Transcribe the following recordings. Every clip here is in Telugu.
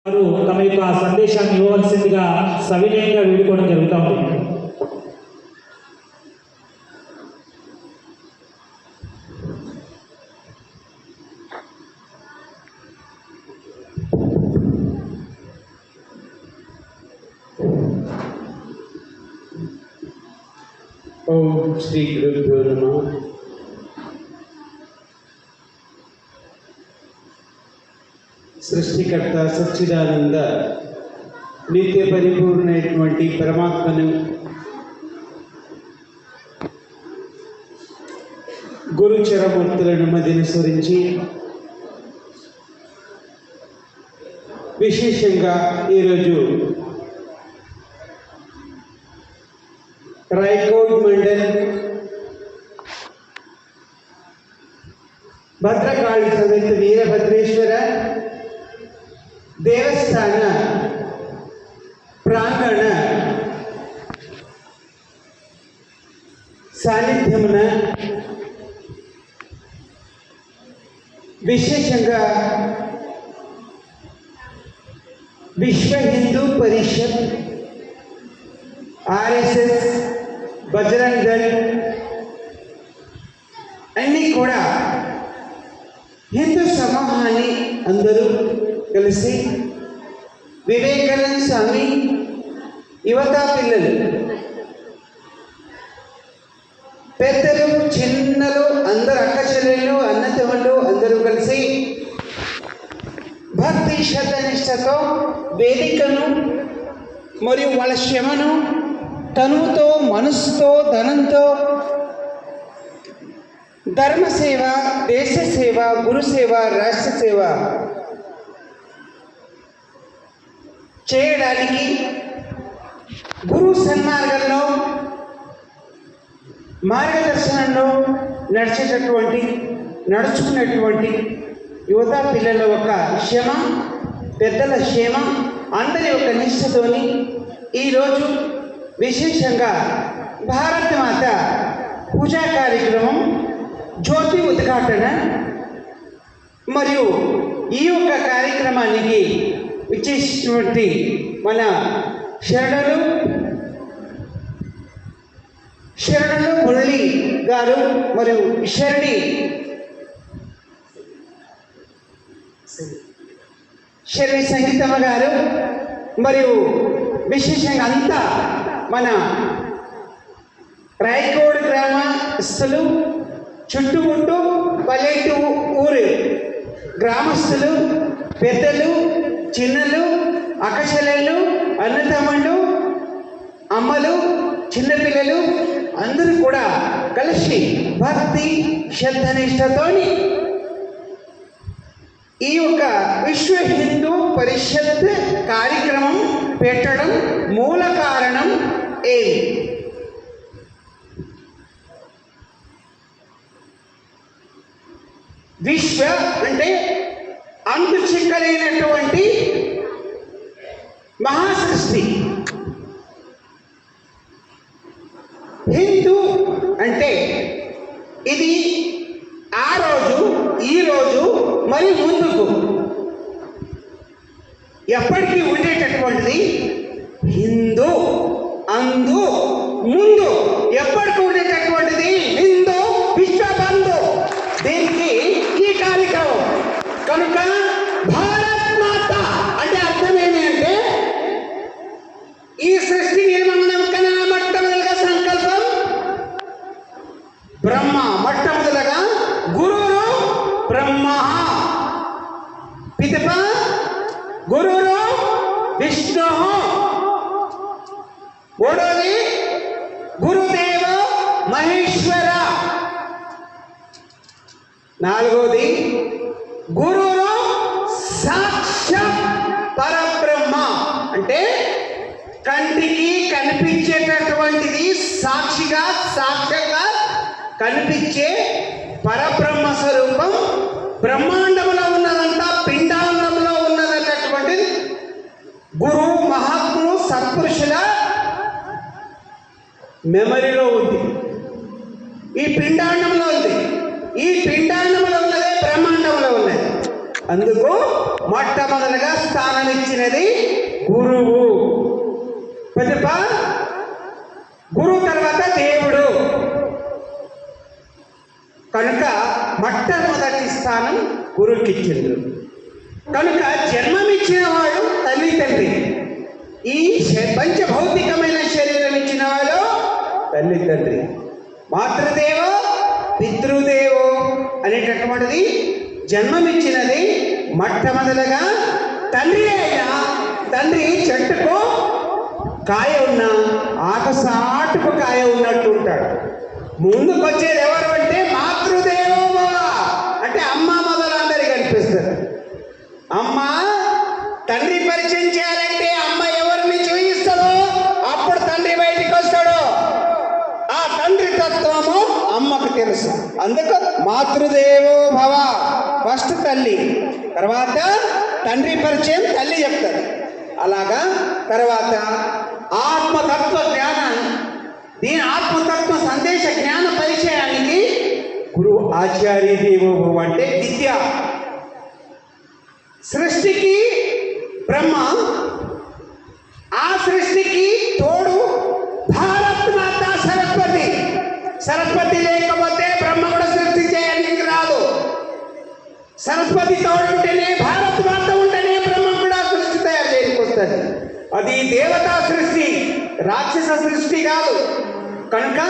వారు తమ యొక్క సందేశాన్ని ఇవ్వవలసిందిగా సవినయంగా వేడుకోవడం జరుగుతూ ఉంది. ఓం శ్రీ గురుభ్యో నమః. సృష్టికర్త సచ్చిదానంద నిత్య పరిపూర్ణమైనటువంటి పరమాత్మను గురుచరమూర్తులను మదినుసరించి విశేషంగా ఈరోజు రాయకోట్ మండల్ భద్రకాళి సమేత వీరభద్రేశ్వర దేవస్థాన ప్రాంగణ సాన్నిధ్యమున విశేషంగా విశ్వ హిందూ పరిషత్, ఆర్ఎస్ఎస్, బజరంగ్ దళ్ అన్నీ కూడా హిందూ సమూహాన్ని అందరూ కలిసి వివేకానంద స్వామి యువతా పిల్లలు, పెద్దలు, చిన్నలు, అందరు అక్క చెల్లెళ్ళు, అన్నతమ్ముళ్ళు అందరూ కలిసి భక్తి శ్రద్ధనిష్టతో వేదికను మరియు వాళ్ళ శ్రమను తనుతో, మనసుతో, ధనంతో ధర్మసేవ, దేశ సేవ, గురుసేవ, రాష్ట్ర సేవ చేయడానికి గురు సన్మార్గంలో మార్గదర్శనంలో నడుచుకునేటువంటి యువత పిల్లల ఒక క్షమ, పెద్దల క్షేమ, అందరి యొక్క నిష్ఠతోని ఈరోజు విశేషంగా భారత మాత పూజా కార్యక్రమం, జ్యోతి ఉద్ఘాటన మరియు ఈ యొక్క కార్యక్రమానికి విచ్చేసినటువంటి మన శరణులు మురళి గారు మరియు శరణి సంగీతమ్మ గారు మరియు విశేషంగా అంతా మన రాయకోడ్ గ్రామస్తులు, చుట్టుముట్టు పల్లెటూ ఊరు గ్రామస్తులు, పెద్దలు, చిన్నలు, అక్కచెల్లెళ్ళు, అన్నతమ్ముళ్ళు, అమ్మలు, చిన్నపిల్లలు అందరూ కూడా కలిసి భక్తి శ్రద్ధనిష్టతోని ఈ యొక్క విశ్వ హిందూ పరిషత్ కార్యక్రమం పెట్టడం మూల కారణం ఏమి? విశ్వ అంటే అంతు చిక్కలేనటువంటి మహాసృష్టి. హిందూ అంటే ఇది ఆ రోజు, ఈ రోజు మరి ముందుకు ఎప్పటికీ ఉండేటటువంటిది హిందూ. అందు ముందు ఎప్పటికీ ఉండేటటువంటిది హిందూ విశ్వబంధు. దీనికి ఈ కార్యక్రమం కనుక భారత్ మాత అంటే అర్థమేమి అంటే ఈ సృష్టి నిర్మాణం కన్నా మొట్టమొదటిగా సంకల్పం బ్రహ్మ. మొట్టమొదటిగా గురువు బ్రహ్మ, పితప గురువు విష్ణు, మూడోది గురుదేవ మహేశ్వర, నాలుగోది గురువు సాక్షాత్ పరబ్రహ్మ. అంటే కంటికి కనిపించేటటువంటిది సాక్షిగా, సాక్షిగా కనిపించే పరబ్రహ్మ స్వరూపం. బ్రహ్మాండంలో ఉన్నదంతా పిండాండంలో ఉన్నదన్నటువంటిది గురు మహాత్ములు సత్పురుషుల మెమరీలో ఉంది, ఈ పిండాండంలో ఉంది. ఈ పిండాండంలో ఉన్నదే బ్రహ్మాండంలో ఉన్నది. అందుకు మొట్టమొదలుగా స్థానం ఇచ్చినది గురువు. ప్రతిభ గురువు తర్వాత దేవుడు. కనుక మొట్టమొదటి స్థానం గురువుకి ఇచ్చింది. కనుక జన్మమిచ్చిన వాడు తల్లి తండ్రి. ఈ పంచభౌతికమైన శరీరం ఇచ్చిన వాడు తల్లి తండ్రి. మాతృదేవో పితృదేవో అనేటటువంటిది జన్మమిచ్చినది మొట్టమొదలుగా తండ్రి. అయినా తండ్రి చెట్టుకు కాయ ఉన్న ఆకసాటుకు కాయ ఉన్నట్టు ఉంటాడు. ముందుకొచ్చేది ఎవరు అంటే మాతృదేవో భవ, అంటే అమ్మ మొదలు అందరికి కనిపిస్తారు. అమ్మ తండ్రి పరిచయం చేయాలంటే అమ్మ ఎవరిని చూపిస్తాడో అప్పుడు తండ్రి బయటికి వస్తాడు. ఆ తండ్రి తత్వము అమ్మకు తెలుసు. అందుకు మాతృదేవో భవ ఫస్ట్ తల్లి, తర్వాత తండ్రి పరిచయం తల్లి చెప్తారు. అలాగా తర్వాత ఆత్మతత్వ జ్ఞానం, దీని ఆత్మతత్వ సందేశ జ్ఞాన పరిచయానికి గురు ఆచార్య దేవో భవ అంటే విద్య. సృష్టికి బ్రహ్మ, ఆ సృష్టికి తోడు భారత్ మాత సరస్వతి. సరస్వతి లేకపోతే బ్రహ్మ కూడా సృష్టి చేయడానికి రాదు. సరస్వతి తోడు ఉంటేనే, భారత్ మాత ఉంటేనే బ్రహ్మ కూడా సృష్టి తయారు చేయడానికి వస్తుంది. అది దేవతా సృష్టి, రాక్షస సృష్టి కాదు. కనుక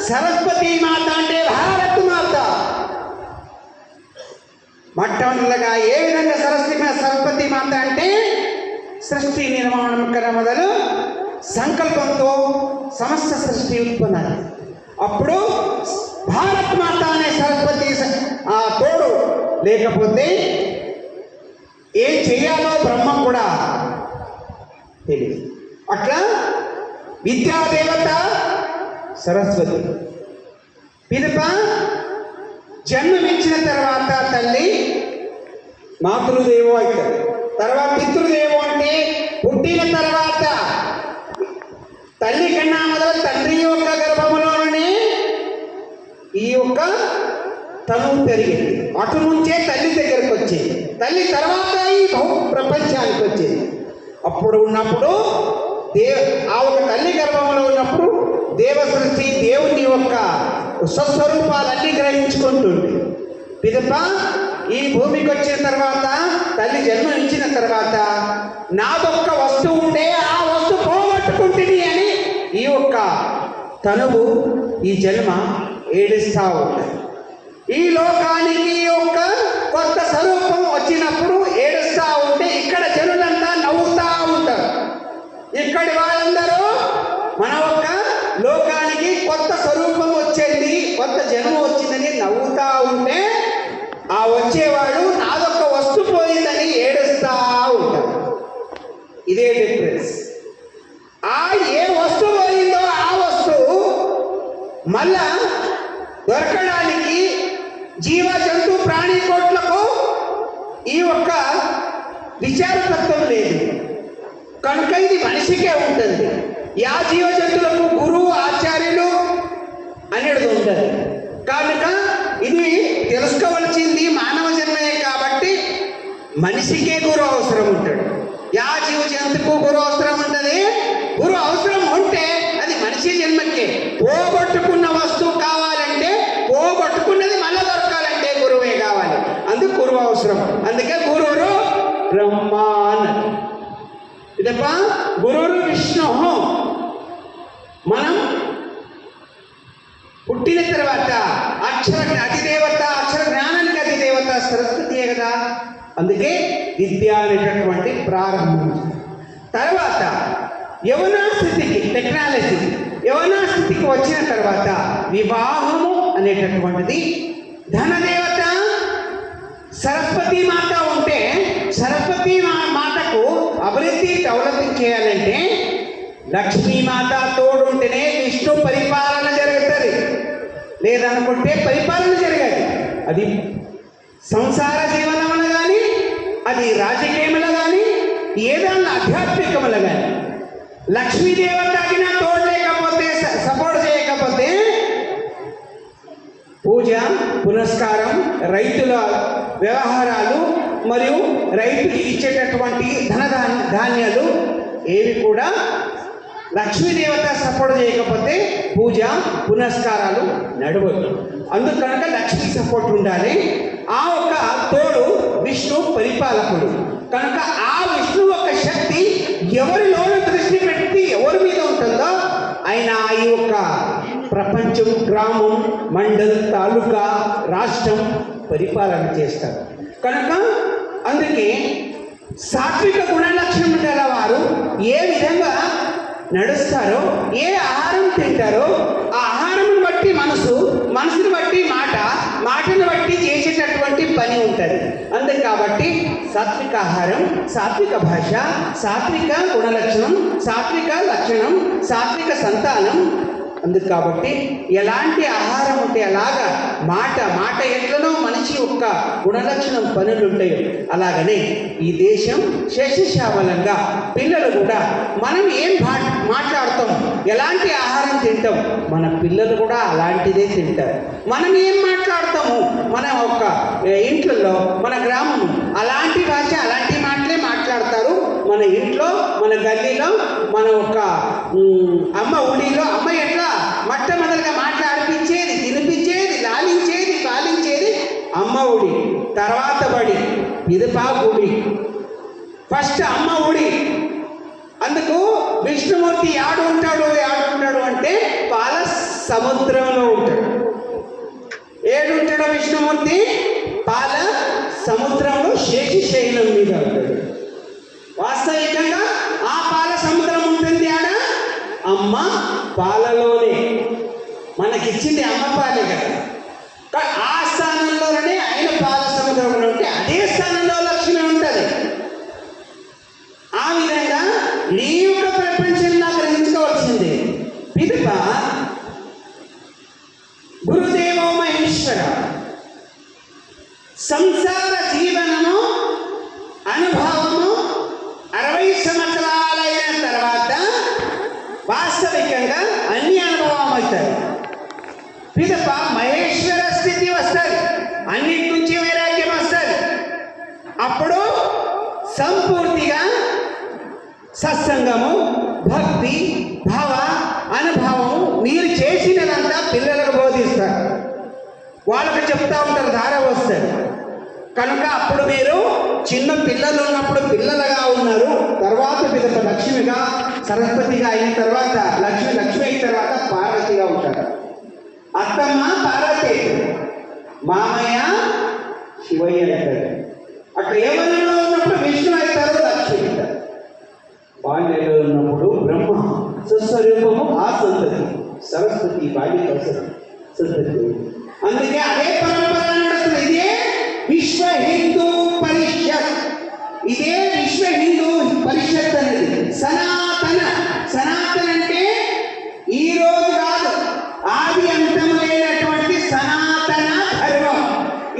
సరస్వతి మాత అంటే భారత్ మాత. మొట్టమొదటిగా ఏ విధంగా సరస్వతి మాత అంటే సృష్టి నిర్మాణం కన్నా మొదలు సంకల్పంతో సమస్త సృష్టి ఉత్పన్నది. అప్పుడు భారత్ మాత అనే సరస్వతి ఆ తోడు లేకపోతే ఏం చెయ్యాలో బ్రహ్మ కూడా తెలియదు. అట్లా విద్యాదేవత సరస్వతి. పిదప జన్మమిచ్చిన తర్వాత తల్లి మాతృదేవో అవుతుంది. తర్వాత పితృదేవో అంటే పుట్టిన తర్వాత తల్లి కన్నా మొదలు తండ్రి యొక్క గర్భములోనే ఈ యొక్క తనువు పెరిగింది. అటు నుంచే తల్లి దగ్గరకు వచ్చేది. తల్లి తర్వాత ఈ ప్రపంచానికి వచ్చేది. అప్పుడు ఉన్నప్పుడు ఆ ఒక తల్లి గర్భంలో ఉన్నప్పుడు దేవ సృష్టి దేవుని యొక్క స్వస్వరూపాలన్నీ గ్రహించుకుంటుంది. పిదప ఈ భూమికి వచ్చిన తర్వాత తల్లి జన్మ ఇచ్చిన తర్వాత నాదొక్క వస్తువు ఉంటే ఆ వస్తువు పోగొట్టుకుంటుంది అని ఈ యొక్క తనువు ఈ జన్మ ఏడుస్తూ ఉంటుంది. ఈ లోకానికి ఈ యొక్క కొత్త స్వరూపం వచ్చినప్పుడు ఏడుస్తూ ఉంటే ఇక్కడ జనులంతా నవ్వుతూ ఉంటారు. ఇక్కడి వాళ్ళందరూ మన ఒక్క లోకానికి కొత్త స్వరూపం వచ్చింది, కొత్త జన్మ వచ్చిందని నవ్వుతూ ఉంటే ఆ వచ్చేవాడు నాదొక్క వస్తు పోయిందని ఏడుస్తూ ఉంటారు. ఇదే డిఫరెన్స్. ఆ ఏ వస్తువు పోయిందో ఆ వస్తువు మళ్ళా దొరకడానికి జీవ జంతు ప్రాణి కోట్లకు ఈ ఒక్క విచారతత్వం లేదు. కనుక ఇది మనిషికే ఉంటుంది. యా జీవ జంతువులకు గురువు ఆచార్యులు అనేది ఉంటుంది. కనుక ఇది తెలుసుకోవలసింది మానవ జన్మే కాబట్టి మనిషికే గురువు అవసరం ఉంటాడు. యా జీవ జంతువుకు గురువు అవసరం ఉంటుంది. గురువు అవసరం ఉంటే అది మనిషి జన్మకే. పోగొట్టుకున్న వస్తువు కావాలంటే, పోగొట్టుకున్నది మళ్ళా దొరకాలంటే గురువే కావాలి. అందుకు గురువు అవసరం. అందుకే గురువురు బ్రహ్మ అన్నది. ఇదప్ప గురువురు విష్ణు. మనం పుట్టిన తర్వాత అధిదేవత, అక్షర జ్ఞానానికి అధిదేవత సరస్వతియే కదా. అందుకే విద్య అనేటటువంటి ప్రారంభం. తర్వాత యవనా స్థితికి, టెక్నాలజీ యవనా స్థితికి వచ్చిన తర్వాత వివాహము అనేటటువంటిది ధనదేవత సరస్వతి మాత ఉంటే, సరస్వతి మాతకు అభివృద్ధి డెవలపింగ్ చేయాలంటే లక్ష్మీమాత తోడుంటేనే విష్ణు పరిపాలన జరుగుతుంది. లేదనుకుంటే పరిపాలన జరగదు. అది సంసార జీవనములు కానీ, అది రాజకీయములు కానీ, ఏదన్నా ఆధ్యాత్మికములు కానీ లక్ష్మీదేవతకి నా తోడు లేకపోతే, సపోర్ట్ చేయకపోతే పూజ పునస్కారం, రైతుల వ్యవహారాలు మరియు రైతుకి ఇచ్చేటటువంటి ధాన్యాలు ఏవి కూడా లక్ష్మీదేవత సపోర్ట్ చేయకపోతే పూజ పునస్కారాలు నడవద్దు. అందుకు కనుక లక్ష్మీ సపోర్ట్ ఉండాలి. ఆ ఒక తోడు విష్ణు పరిపాలకుడు కనుక ఆ విష్ణు ఒక శక్తి ఎవరిలోనూ దృష్టి పెట్టి ఎవరి మీద ఉంటుందో ఆయన ఈ యొక్క ప్రపంచం, గ్రామం, మండల్, తాలూకా, రాష్ట్రం పరిపాలన చేస్తారు. కనుక అందుకే సాత్విక గుణలక్షణం గల వారు ఏ విధంగా నడుస్తారో, ఏ ఆహారం తింటారో ఆ ఆహారం బట్టి మనసుని బట్టి మాటను బట్టి చేసేటటువంటి పని ఉంటుంది. అందుకే కాబట్టి సాత్విక ఆహారం, సాత్విక భాష, సాత్విక గుణలక్షణం, సాత్విక లక్షణం, సాత్విక సంతానం. అందుకు కాబట్టి ఎలాంటి ఆహారం ఉంటే అలాగా మాట ఎట్లనో మనిషి యొక్క గుణలక్షణం పనులు ఉంటాయో అలాగనే ఈ దేశం శేషశామలంగా పిల్లలు కూడా మనం ఏం మాట్లాడతాం, ఎలాంటి ఆహారం తింటాం, మన పిల్లలు కూడా అలాంటిదే తింటారు. మనం ఏం మాట్లాడతాము మన ఒక ఇంట్లో, మన గ్రామం అలాంటి భాష, అలాంటి మాటలే మాట్లాడతారు. మన ఇంట్లో, మన గల్లీలో, మన ఒక అమ్మ ఊడిలో అమ్మ ఎట్లా మొట్టమొదటిగా మాట్లాడిపించేది, తినిపించేది, లాలించేది, పాలించేది అమ్మ ఊడి, తర్వాత బడి, ఇది గుడి, ఫస్ట్ అమ్మ ఊడి. అందుకు విష్ణుమూర్తి ఆడు ఉంటాడు అంటే పాల సముద్రంలో ఉంటాడు. ఏడుంటాడో విష్ణుమూర్తి పాల సముద్రంలో శేషశైలం మీద ఉంటాడు. వాస్తవికంగా ఆ పాల సముద్రం ఉంటుంది ఆడ అమ్మ పాలలోనే. మనకిచ్చింది అమ్మ పాలే కదా. ఆ స్థానంలోనే ఆయన పాల సముద్రంలో ఉంటే అదే స్థానంలో లక్ష్మి ఉంటుంది. ఆ విధంగా నీ యొక్క ప్రపంచంలో గ్రహించుకోవాల్సింది. పిదప గురుదేవో మహేశ్వర సంసార జీవనము అనుభవము 60 సంవత్సరాలైన తర్వాత వాస్తవికంగా అన్ని అనుభవం అవుతాయి. పిదప మహేశ్వర స్థితి వస్తుంది, అన్నిటి నుంచి వైరాగ్యం వస్తుంది. అప్పుడు సంపూర్తిగా సత్సంగము, భక్తి, భావ, అనుభవము మీరు చేసినదంతా పిల్లలకు బోధిస్తారు. వాళ్ళకి చెప్తా ఉంటారు, ధార వస్తుంది. కనుక అప్పుడు మీరు చిన్న పిల్లలు ఉన్నప్పుడు పిల్లలుగా ఉన్నారు. తర్వాత పిదప లక్ష్మిగా, సరస్వతిగా అయిన తర్వాత లక్ష్మి అయిన తర్వాత పార్వతిగా ఉంటారు. అత్తమ్మ పార్వతి, మామయ్య శివయ్య అంటారు. అక్కడ ఏమన్నా ఉన్నప్పుడు విష్ణు అవుతారు, లక్ష్మి అవుతారు. బాల్యంలో ఉన్నప్పుడు బ్రహ్మ స్వస్వరూపము ఆ సంతతి, సరస్వతి బాల్య సంతతి. అందుకే అదే పరంపర నడుస్తుంది. ఇదే విశ్వ హిందూ పరిషత్, ఇదే విశ్వ హిందూ పరిషత్ అనేది సనాతన అంటే ఈ రోజు కాదు, ఆది అంతం లేనటువంటి సనాతన ధర్మం.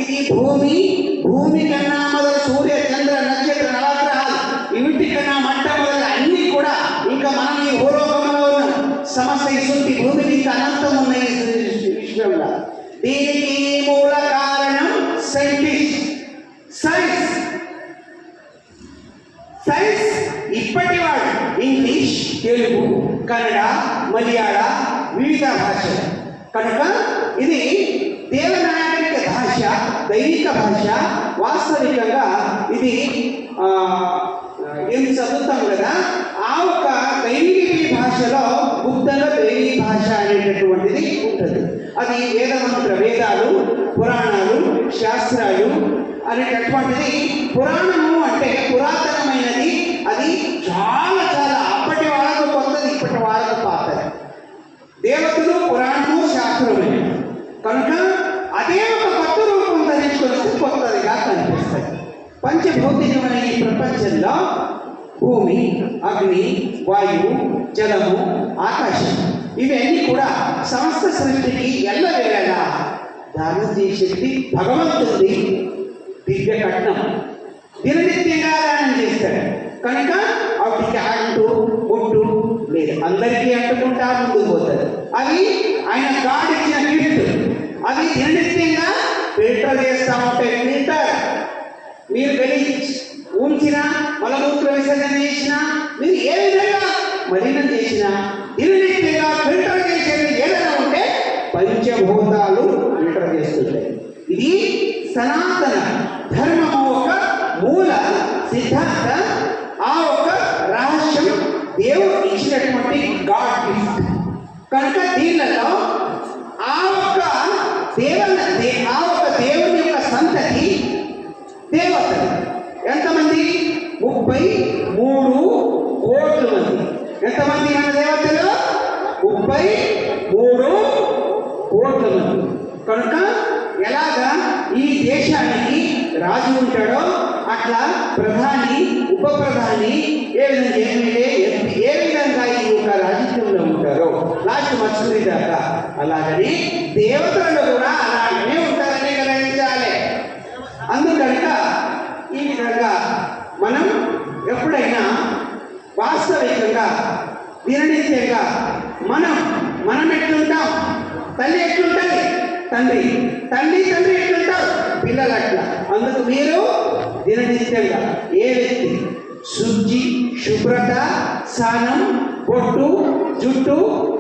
ఇది భూమి కన్నా మొదలు సూర్య, చంద్ర, నక్షత్ర, నవగ్రహాలు వీటి కన్నా మొట్టమొదలు అన్ని కూడా ఇంకా మనం ఈ భూలోకంలో ఉన్న సమస్త ఇసుంటి భూమికి ఇంకా అనంతం ఉన్నాయి విశ్వంలో. దీనికి మూల కారణం సైన్స్. ఇప్పటివాడు ఇంగ్లీష్, తెలుగు, కన్నడ, మలయాళ వివిధ భాషలు. కనుక ఇది దేవనాగరిక భాష, దైవిక భాష. వాస్తవికంగా ఇది ఏం చదువుతాం కదా, ఆ ఒక దైవిక భాషలో బుద్ధలో దైవీ భాష అనేటటువంటిది ఉంటుంది. అది వేదాలు, పురాణాలు, శాస్త్రాలు అనేటటువంటిది. పురాణము అంటే పురాతనమైనది, అది చాలా అప్పటి వాళ్ళకు కొత్తది, ఇప్పటి వాళ్ళకు పాతది. దేవతలు, పురాణము, శాస్త్రమైనది. కనుక అదే ఒక కొత్త రూపం ధరించుకొని కొత్తదిగా కనిపిస్తుంది. పంచభౌతికమైన ఈ ప్రపంచంలో భూమి, అగ్ని, వాయువు, జలము, ఆకాశం ఇవన్నీ కూడా సమస్త సృష్టికి ఎల్లవేళలా దానం చేసేది భగవంతుడి దివ్య కట్నం. దిననిత్యంగా దానం చేస్తాడు. కనుక వాటికి ముట్టు లేదు, అందరికీ అంటుకుంటా ముందుకు పోతుంది. అవి ఆయన గాడ్ ఇచ్చిన గిఫ్ట్. అవి దిననిత్యంగా ఫిల్టర్ చేస్తా ఉంటాయి. ఫిల్టర్ మీరు వెళ్ళి ఇది ఏ విధంగా మలినం చేసినా దిననిత్యంగా ఫిల్టర్ చేసేది ఏదైనా ఉంటే పంచభూతాలు ఫిల్టర్ చేస్తుంటాయి. ఇది సనాతన ధర్మము ఒక మూల సిద్ధాంత, ఆ ఒక రహస్యం దేవుడు ఇచ్చినటువంటి గాడ్ గిఫ్ట్. కనుక దీనిలో ఆ ఒక దేవుని యొక్క సంతతి దేవతలు ఎంతమంది? 33 కోట్ల మంది. ఎంతమంది మన దేవతలు? 33 కోట్ల మంది. కనుక ఎలాగా ఈ దేశానికి రాజు ఉంటాడో అట్లా ప్రధాని, ఉప ప్రధాని, ఏ విధంగా ఈ యొక్క రాజకీయంలో ఉంటారో లాస్ట్ మత్స్సుడి దాకా, అలాగని దేవతలు కూడా అలాగనే ఉంటారని గ్రహించాలి. అందుకనుక ఈ విధంగా మనం ఎప్పుడైనా వాస్తవికంగా దిననిత్యంగా మనం ఎట్లుంటాం? తల్లి ఎట్లుంటుంది? తండ్రి ఎట్లుంటారు? పిల్లలు అట్లా. అందుకు మీరు దిననిత్యంగా ఏ వ్యక్తి శుద్ధి, శుభ్రత, స్నానం, పొట్టు, జుట్టు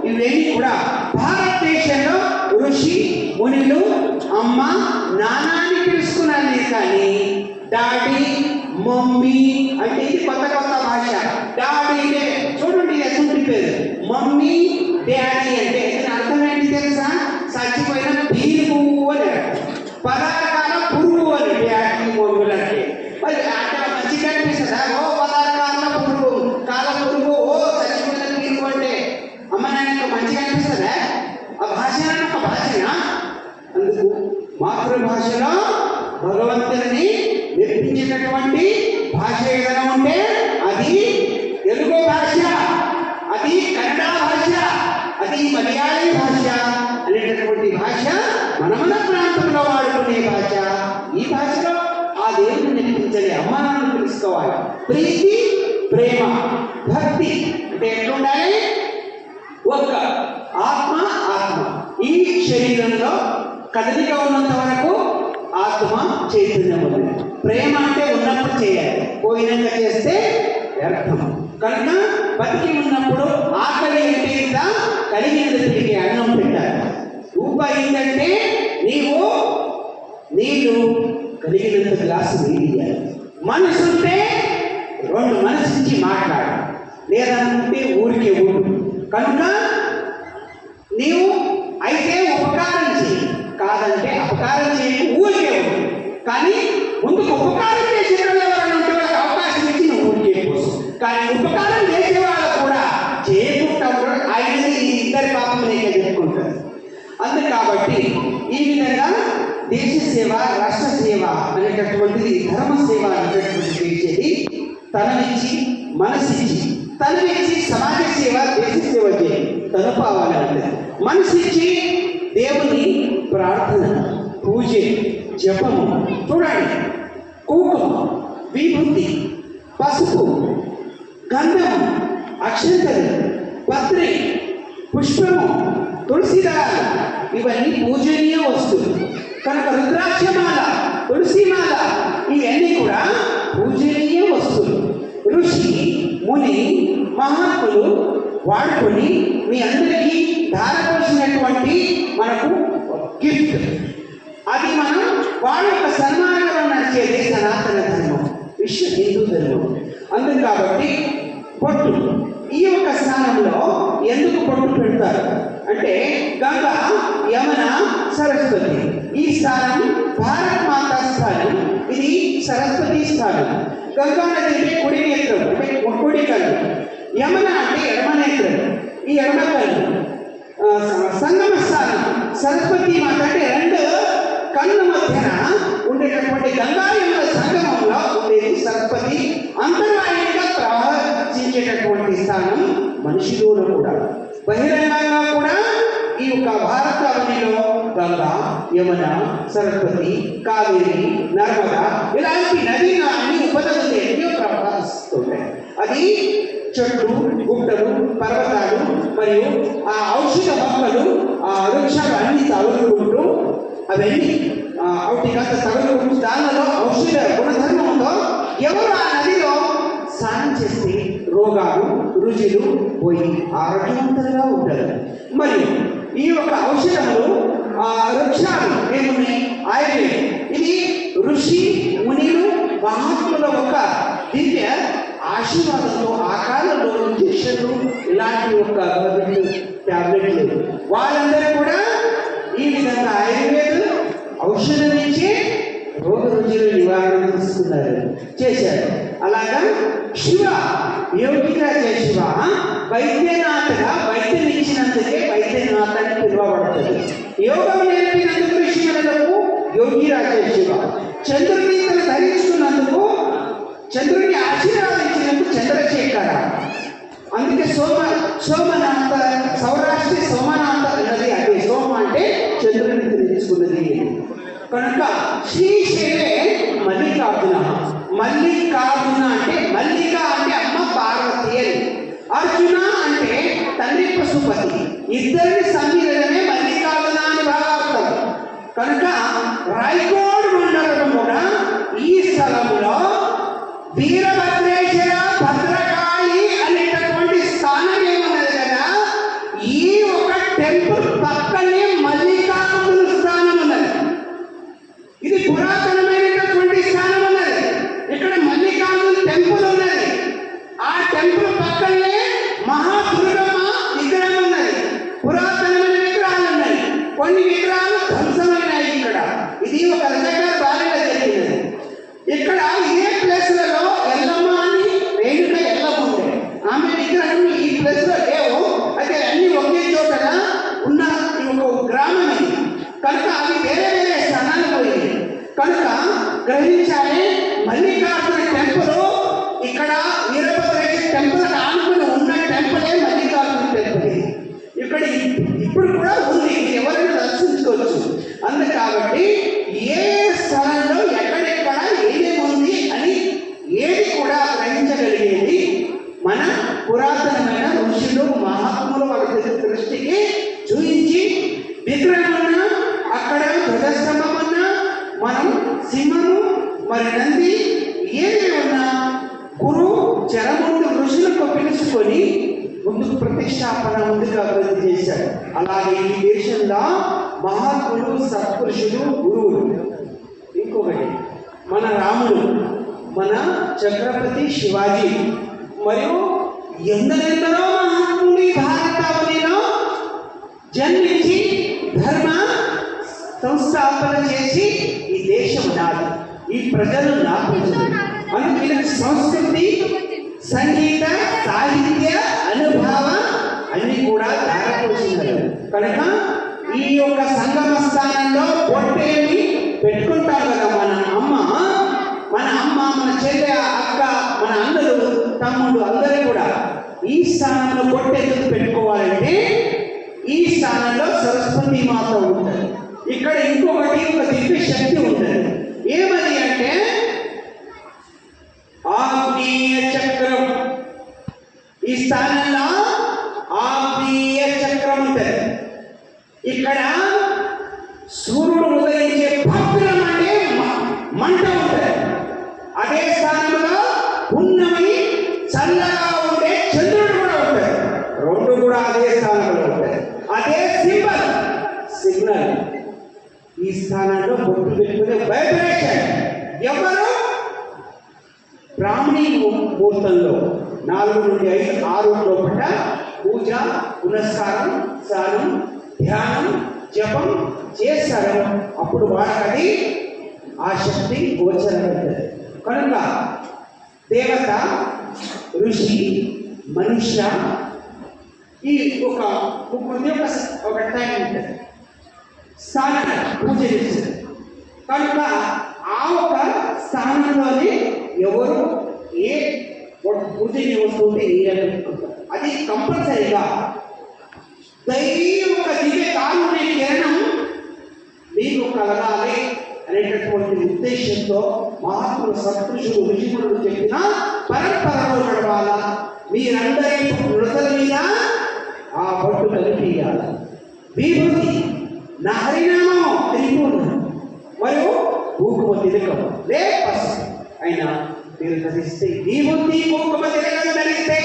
ఇవన్నీ కూడా భారతదేశంలో ఋషి మునులు అమ్మ నాన్నని పిలుచుకున్నాను, కానీ డాడీ మమ్మీ అంటే ఇది కొత్త భాష. డాడీ చూడండి ఎటువంటి పేరు, మమ్మీ డాడీ అంటే అర్థం ఏంటి తెలుసా? చచ్చిపోయిన పీరు అని, పదార్థాల పురుగు అని డాడీ మమ్మీలు అంటే. మరి అంటే మంచిగా అనిపిస్తుందా? ఓ పదార్థాల పురుగు, కాల పురుగు, ఓ చచ్చిపోయిన పీరు అంటే అమ్మ నాయన మంచిగా అనిపిస్తుందా? ఆ భాష ఒక భాషనా? అందుకు మాతృభాషలో భగవంతుని నేర్పించేటటువంటి భాష ఏదైనా ఉంటే అది తెలుగు భాష, అది కన్నడ భాష, అది మలయాళీ భాష అనేటటువంటి భాష మన ప్రాంతంలో వాడుకునే భాష. ఈ భాషలో ఆ దేవుని నేర్పించలే అమ్మానాన్ని తెలుసుకోవాలి. ప్రీతి, ప్రేమ, భక్తి అంటే ఎట్లుండాలి? ఒక ఆత్మ ఈ శరీరంలో కదలిక ఉన్నంత వరకు ఆత్మ చైతన్యం ఉంది. ప్రేమ అంటే ఉన్నప్పుడు చేయాలి, పోయినాక చేస్తే వ్యర్థం. కనుక బతికి ఉన్నప్పుడు ఆకలి అంటే ఇంత కలిగినది అన్నం పెట్టాలి. ఊపయిందంటే నీళ్ళు కలిగినంత గ్లాసు నీళ్ళు ఇవ్వాలి. మనసు ఉంటే 2 మనసుంచి మాట్లాడు, లేదనుకుంటే ఊరికే ఊరు. కనుక నీవు అయితే ఉపకారం చేయి, కాదంటే అపకారం చేయి, ఊరికే ఊరు. కానీ ముందుకు ఉపకారం చేసే ఎవరైనా ఉంటే వాళ్ళకి అవకాశం ఇచ్చి నువ్వు ఊరికే కోసం. కానీ ఉపకారం చేసే వాళ్ళు కూడా చేయకుండా ఆయన ఇద్దరి పాపం లేక చెప్పుకుంటారు. అందుకు కాబట్టి ఈ విధంగా దేశ సేవ, రాష్ట్ర సేవ అనేటటువంటిది, ధర్మ సేవ అనేటటువంటిది చేసేది తననిచ్చి మనసిచ్చి, తననిచ్చి సమాజ సేవ, దేశ సేవ చేయి, తను పావాలంటే మనసిచ్చి దేవుని ప్రార్థన, పూజ, జపము. చూడండి, కుంకుమ, విభూతి, పసుపు, గంధం, అక్షంతలు, పత్రి, పుష్పము, తులసిదారు ఇవన్నీ పూజనీయ వస్తువులు. కనుక రుద్రాక్షమాల, తులసిమాల ఇవన్నీ కూడా పూజనీయ వస్తువులు. ఋషి ముని మహాత్ములు వాడుకొని మీ అందరికీ ధారపోసినటువంటి మనకు గిఫ్ట్. అది మనం వాళ్ళ యొక్క సన్మానంలో నడిచేది సనాతన ధర్మం, విశ్వ హిందూ ధర్మం. అందుకు కాబట్టి పొట్టు, ఈ యొక్క స్థానంలో ఎందుకు పొట్టు పెడతారు అంటే గంగ, యమున, సరస్వతి. ఈ స్థానం భారత్ మాతా స్థానం, ఇది సరస్వతి స్థానం. గంగా నది అంటే కుడి నేత్రం, అంటే కుడి కన్ను. యమున అంటే ఎడమ నేత్రం, ఈ ఎడమ కన్ను. సంగమ స్థానం సరస్వతి మాత అంటే 2 కన్ను మధ్యన ఉండేటటువంటి గంగా యమున సంగమంలో ఉండేది సరస్వతి. అంతర్వాహినిగా ప్రవహించేటటువంటి స్థానం మనిషిలోనూ కూడా, బహిరంగంగా కూడా. ఈ యొక్క భారతావనిలో గంగా, యమున, సరస్వతి, కావేరి, నర్మద ఇలాంటి నదిగా అన్ని ఉపనదులు ఎన్నో ప్రవహిస్తుంటాయి. అది చెట్లు, గుట్టలు, పర్వతాలు మరియు ఆ ఔషధ మొక్కలు, ఆ వృక్షాలు అన్ని తగులుకుంటూ అవన్నీ ఒకటి కాస్త తగులుకుంటూ దానిలో ఔషధ గుణధర్మంతో ఎవరు ఆ నదిలో స్నానం చేస్తే రోగాలు రుజులు పోయి ఆరోగ్యవంతంగా ఉంటారు. మరియు ఈ యొక్క ఔషధములు వృక్షాలు ఏమున్నాయి? ఆయుర్వేదం. ఇది ఋషి మునిలు మహాత్ముల ఒక దివ్య ఆశీర్వాదంతో ఆ కాలంలో ఇంజక్షన్లు ఇలాంటి ఒక టాబ్లెట్లు వాళ్ళందరూ కూడా ఈ విధంగా ఆయుర్వేదం ఔషధం ఇచ్చి రోగ రుజులు నివారణ తీసుకున్నారు, చేశారు. అలాగా శివ యోగిరాజ శివ వైద్యనాథగా వైద్యం ఇచ్చినందుకే వైద్యనాథ అని పిలువబడుతుంది. యోగం నేర్పినందుకు ఋషిములకు యోగిరాజ శివ, చంద్రుని తన ధరించుకున్నందుకు చంద్రుని ఆశీర్వాదించినందుకు చంద్రశేఖర. అందుకే సోమనాథ, సౌరాష్ట్ర సోమనాథ అన్నది అదే. సోమ అంటే చంద్రుని ధరించుకున్నది కనుక శ్రీశైలే మల్లికార్జున. మల్లికార్జున అంటే మల్లిక అంటే అమ్మ పార్వతి అని, అర్జున అంటే తండ్రి పశుపతి, ఇద్దరిని సమ్మిళనమే మల్లికార్జున అని భావార్థం. కనుక రాయకోడ్ మండలం కూడా ఈ స్థలంలో వీరభద్రేశ్వర భద్రకాళి అనేటటువంటి స్థానం ఏమన్నది కదా, ఈ ఒక టెంపుల్ పక్కనే మల్లికార్జున స్థానం ఉన్నది. ఇది పురాతనమైనటువంటి స్థానం ఉన్నది. ఇక్కడ మల్లికార్జున టెంపుల్ ఉన్నది. ఆ టెంపుల్ పక్కనే మహాదుర్గమ్మ విగ్రహం ఉన్నది. పురాతనమైన విగ్రహాలు ఉన్నాయి. కొన్ని విగ్రహాలు ధ్వంసమైనాయి ఇక్కడ. ఇది ఒక రకరకాల బాగా జరిగినది. ఇక్కడ ఇదే ప్లేస్లలో ఎల్లమ్మ అని రేణుక ఎల్లమ్మ ఉంది. ఆమె విగ్రహం ఈ ప్లేస్లో లేవు. అయితే అన్ని ఒకే చోటన ఉన్న ఒక గ్రామం ఇది. కనుక అవి వేరే వేరే స్థానాలు పోయింది. కనుక గ్రహించాలి, మల్లికార్జున టెంపుల్ ఇక్కడ వీరభద్రేశ్వర టెంపుల్ ఆనుకుని ఉన్న టెంపులే మల్లికార్జున టెంపుల్. ఇక్కడ ఇప్పుడు కూడా ఉంది, ఎవరైనా దర్శించుకోవచ్చు. అందు కాబట్టి ఏ స్థలంలో ఎక్కడెక్కడ ఏమేమి ఉంది అని ఏది కూడా గ్రహించగలిగేది మన పురాతనమైన ఋషులు మహాత్ములు వాళ్ళ దృష్టికి చూపించి, విగ్రహం ఉన్నా అక్కడ ధ్వజస్తంభం ఉన్నా మనం సింహము మరి నంది ఏది ఉన్నా గురు చరముందు ఋషులకు పిలుచుకొని ముందుకు ప్రతిష్టాపన ముందుగా అభివృద్ధి చేశాడు. అలాగే ఈ దేశంలో మహాత్ములు, సత్పురుషులు, గురువులు. ఇంకొకటి మన రాముడు, మన ఛత్రపతి శివాజీ మరియు ఎందరెందరో మహాత్ములు భారతావనిలో జన్మించి ధర్మ సంస్థాపన చేసి ఈ దేశం నాది, ఈ ప్రజలు నా ప్రజలు. అందుకే సంస్కృతి, సంగీత, సాహిత్య అనుభవ అన్ని కూడా దారపోసినారు. కనుక ఈ యొక్క సంగమ స్థానంలో పొట్టేమి పెట్టుకుంటాం కదా మన అమ్మ, మన చెల్లె, అక్క, మన అన్నలు, తమ్ముడు అందరూ కూడా ఈ స్థానంలో పొట్టెందుకు పెట్టుకోవాలంటే ఈ స్థానంలో సరస్వతి మాత ఉంటుంది. ఇక్కడ ఇంకొకటి ఒక దివ్య శక్తి ఉంటుంది. ఏమని అంటే ఆగ్నేయ చక్రం. ఈ స్థానంలో ఆగ్నేయ చక్రం ఉంటుంది. ఇక్కడ సూర్యుడు ఉదయించే భద్రం అంటే మంట ఉంటుంది. అదే స్థానంలో ఉన్నవి చల్లగా ఉండే చంద్రుడు కూడా ఉంటాడు. రెండు కూడా అదే స్థానంలో ఉంటాయి. అదే సిగ్నల్. ఈ స్థానంలో బొట్టు పెట్టుకునే వైబ్రేషన్. ఎవరు? బ్రాహ్మణి ముహూర్తంలో 4 నుండి 5, 6 లోపల పూజ, పునస్కారం, స్నానం, ధ్యానం, జపం చేస్తారు. అప్పుడు వాళ్ళకి ఆ శక్తి గోచరమవుతుంది. కనుక దేవత, ఋషి, మనుష్య ఈ ఒక టైం ఉంటుంది. స్థానం పూజ చేస్తుంది. కనుక ఆ ఒక స్థానంలోనే ఎవరు ఏ పూజ వస్తుంటే అది కంపల్సరీగా దైవ ఒక దివ్య కాలునే కిరణం మీకు కలగాలి అనేటటువంటి ఉద్దేశంతో మహాత్ములు, సత్పురుషులు, ఋషిములు చెప్పిన పరంపరలో నడవాలా. మీరందరి మృతల మీద ఆ బొట్టు కలిపియాలి. విభూతి, నా హరినామం త్రిపూర్ణం మరియు కుంకుమ తిలకం అయినా మీరు ధరిస్తే విభూతి, కుంకుమ తిలకం ధరిస్తే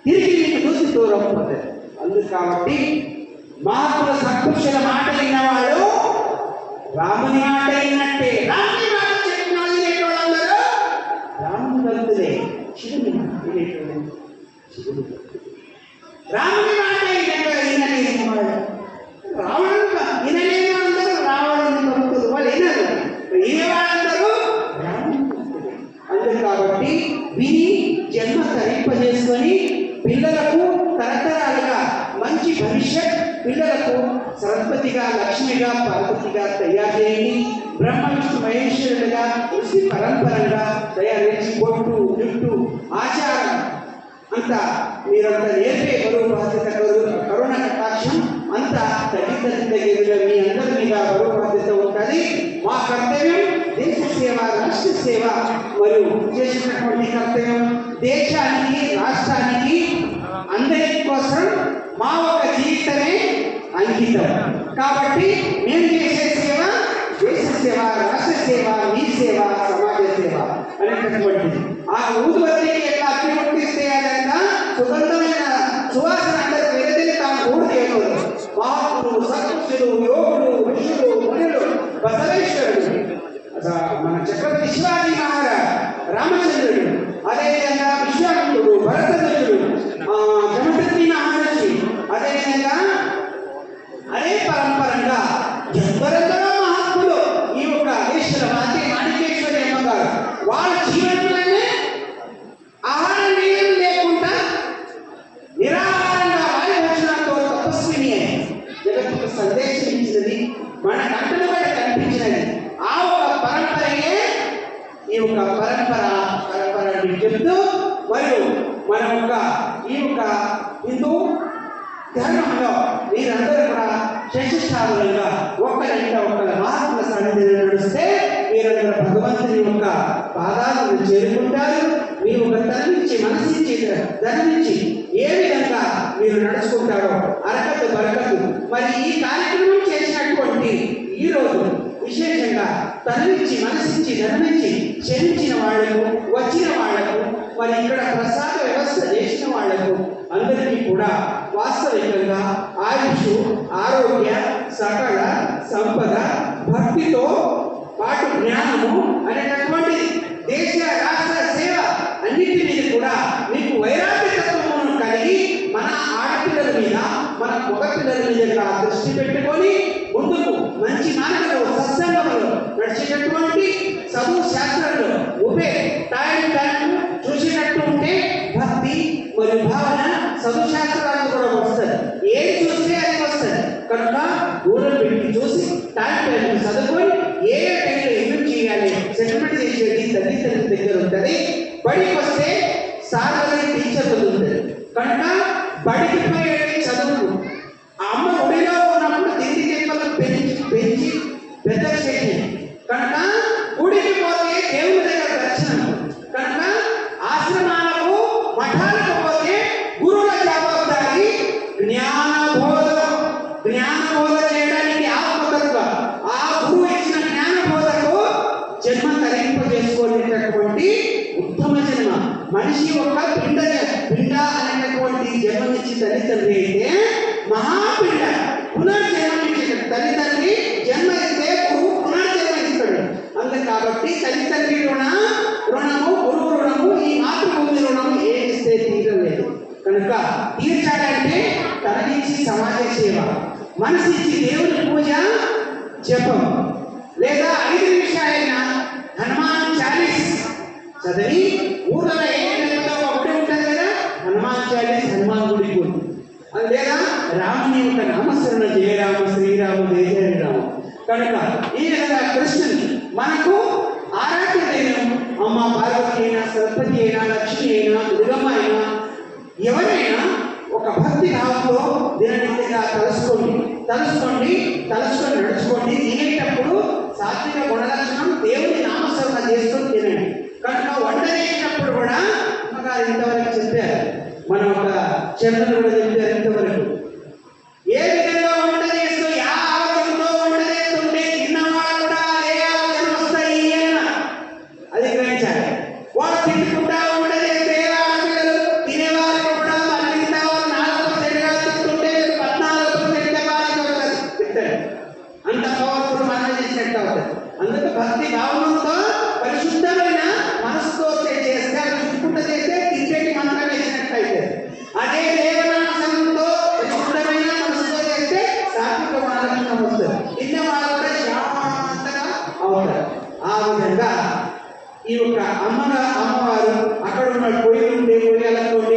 తిరిగి మీకు చూసి దూరం పోతుంది. అందుకు కాబట్టి మహాత్ముల సత్పురుషుల మాట విన్నవాడు రాముని మాట విన్నట్టే. రాముని మాట చెప్పిన వాళ్ళు ఏంటోళ్ళందరూ రాముని భక్తులే. శివుని మాట వినేటోళ్ళు శివుని భక్తులే. రాముని మాట వినలేనివాడు రావణుడు వినలేని అందరూ రావణుని భక్తులు. వాళ్ళు వినరు. వినేవాళ్ళందరూ రాముని భక్తులే. అందుకు కాబట్టి విని జన్మ తరింపజేసుకొని పిల్లలకు తరతరాలుగా మంచి భవిష్యత్, పిల్లలకు సరస్వతిగా, లక్ష్మిగా, పార్వతిగా తయారు చేయండి. బ్రహ్మ విష్ణు మహేశ్వరులుగా కృషి పరంపరంగా తయారు చేసి బొట్టు, జుట్టు, ఆచారం అంతా మీరంతా నేర్పే బరువు బాధ్యత, కరుణ కటాక్షం అంతా తల్లిదండ్రుల మీ అందరి మీద బరువు బాధ్యత ఉంటుంది. మా కర్తవ్యం దేశ సేవ, రాష్ట్ర సేవ మరియు చేసినటువంటి కర్తవ్యం దేశానికి, రాష్ట్రానికి, అందరి కోసం మా ఒక జీవితమే అంకితం. కాబట్టి మేము చేసే సేవ దేశ సేవ, రాష్ట్ర సేవ, మీ సేవ, సమాజ సేవ అనేటటువంటిది. ఆ ఊదువతికి ఎట్లా అగ్ని ముట్టిస్తే అదంతా సుగంధమైన సువాసన అందరూ వెలుదిని తాను ఊరు చేయకూడదు. మహాత్ములు, సత్పురుషులు, యోగులు, ఋషులు, మునులు, బసవేశ్వరుడు, మన ఛత్రపతి శివాజీ మహారాజ్, రామచంద్రుడు, అదేవిధంగా విశ్వామిత్రుడు, భరతధ్వజుడు, జమదగ్ని మహర్షి, అదేవిధంగా అదే పరంపరంగా ఎందరెందరో మహాత్ములు ఈ యొక్క ఈశ్వర మాతే మాణికేశ్వరి అమ్మగారు వాళ్ళ జీవనంలోనే ఆహారం నీళ్ళు లేకుండా నిరాహారంగా వాయుభక్షణంతో తపస్విని అని జగత్తుకు సందేశం ఇచ్చినది, మన కంటను బట్టి కనిపించినది. ఆ ఒక పరంపరయే ఈ యొక్క పరంపరని చెప్తూ మరియు మన యొక్క ఈ యొక్క హిందూ ధర్మంలో మీరందరూ కూడా శేషస్థావులుగా ఒక్కరంట ఒక్కల మహాత్మ సన్నిధిని నడిస్తే మీరందరూ భగవంతుని యొక్క పాదాలను చేరుకుంటారు. మీ ఒక తననిచ్చి, మనసిచ్చి, ధనమిచ్చి ఏ విధంగా మీరు నడుచుకుంటారో అరకతు బరకతు. మరి ఈ కార్యక్రమం చేసినటువంటి ఈ రోజు విశేషంగా తననిచ్చి, మనసిచ్చి, ధనమిచ్చి క్షమించిన వాళ్లకు, వచ్చిన వాళ్లకు, మరి ఇక్కడ ప్రసాద వ్యవస్థ చేసిన వాళ్లకు అందరికీ కూడా వాస్తవికంగా ఆయుష్, ఆరోగ్య, సకల సంపద, భక్తితో పాటు జ్ఞానము అనేటటువంటి దేశ, రాష్ట్ర సేవ అన్నిటి మీద కూడా మీకు వైరాగ్యతత్వమును కలిగి మన ఆడపిల్లల మీద, మన మగ పిల్లల మీద దృష్టి పెట్టుకొని ముందుకు మంచి మానవులు సత్సంగంలో నడిచేటటువంటి చదువు శాస్త్రంలో ఉపే టైం చూసినట్టు ఉంటే భక్తి మరియు భావన చదువు శాస్త్రాలు కూడా వస్తుంది. ఏది చూస్తే అది వస్తుంది. కనుక దూరం పెట్టి చూసి టైం చదువుకొని ఏ టైంలో ఏమేమి చేయాలి సెటిల్మెంట్ చేసేది తల్లిదండ్రుల దగ్గర ఉంటుంది. బడికి వస్తే సార్లు టీచర్లు ఉంటుంది. కనుక బడికి పోయేది చదువు. అమ్మ ఒడిలో ఉన్నప్పుడు తిండి తిప్పలు పెంచి పెద్ద చేసి కనుక గుడికి పోతే దేవుని దగ్గర దర్శనం. కనుక ఆశ్రమాలకు, మఠాలకు పోతే గురువుల జవాబారి జ్ఞానబోధ చేయడానికి ఆత్మతత్వ ఆ గురువు ఇచ్చిన జ్ఞానబోధకు జన్మ తరింపజేసుకోలేటటువంటి ఉత్తమ జన్మ. మనిషి ఒక పిండ అనేటటువంటి జన్మనిచ్చి తల్లిదండ్రి అయితే మహాపిండ పునర్జన్మనిచ్చిన తల్లిదండ్రి జన్మ ఇస్తే గురువు పునర్జన్మనిస్తాడు. అందుకే కాబట్టి తల్లిదండ్రి రుణము, గురువు రుణము, ఈ మాతృభూమి రుణము ఏమిస్తే తీరలేదు. కనుక తీర్చాలంటే తననిచ్చి సమాజ సేవ, మనసిచ్చి దేవుని పూజ, జపం, లేదా 5 నిమిషాలైన హనుమాన్ చాలీస్ చదివి ఊళ్ళో ఒకటి ఉంటుంది కదా హనుమాన్ చాలీస్, హనుమాన్ గుడి కూడా, లేదా రాముని యొక్క నామస్మరణ జయరామ శ్రీరామ జయ శ్రీరామ. కనుక ఈ విధంగా కృష్ణుని మనకు ఆరాధ్య దైవం అమ్మ పార్వతి అయినా, సరస్వతి అయినా, లక్ష్మి అయినా, దుర్గమ్మ అయినా, ఎవరైనా ఒక భక్తి భావంతో దిననిత్యంగా తలుచుకొని నడుచుకోండి. తినేటప్పుడు సాత్విక గుణలక్షణం దేవుని నామస్మరణ చేసుకొని తినండి. కనుక వంట చేసినప్పుడు కూడా అమ్మగారు ఇంతవరకు చెప్పారు, మన ఒక చంద్రుడు కూడా చెప్పారు ఇంతవరకు. ఏ విధంగా వంట చేస్తూ యా ఆలోచనతో వంట చేస్తుంటే తిన్నవాళ్ళు కూడా అదే ఆలోచన వస్తాయి అన్న అది గ్రహించాలి. వాళ్ళు తిట్టుకుంటా వంట చేస్తే ఆడపిల్లలు తినేవాళ్ళకి కూడా అమ్మవారు అక్కడ ఉన్న పొయ్యి ఉంటే పొయ్యి అలక్కోండి,